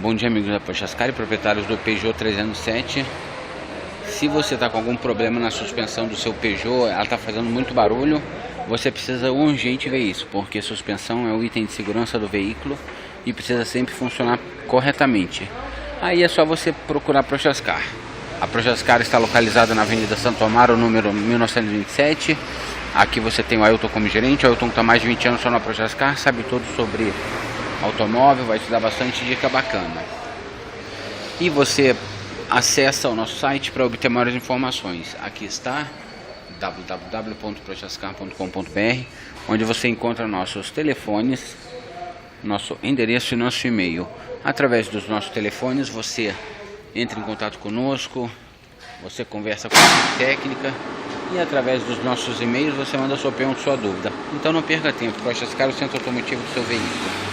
Bom dia, amigos da Prochascar e proprietários do Peugeot 307. Se você está com algum problema na suspensão do seu Peugeot, ela está fazendo muito barulho, você precisa urgente ver isso, porque suspensão é o item de segurança do veículo e precisa sempre funcionar corretamente. Aí é só você procurar a Prochascar. A Prochascar está localizada na Avenida Santo Amaro, número 1927. Aqui você tem o Ailton como gerente. O Ailton está mais de 20 anos só na Prochascar, sabe tudo sobre automóvel, vai te dar bastante dica bacana. E você acessa o nosso site para obter maiores informações. Aqui está www.prochascar.com.br, onde você encontra nossos telefones, nosso endereço e nosso e-mail. Através dos nossos telefones você entra em contato conosco, você conversa com a equipe técnica, e através dos nossos e-mails você manda sua pergunta, sua dúvida. Então não perca tempo, Prochascar, o centro automotivo do seu veículo.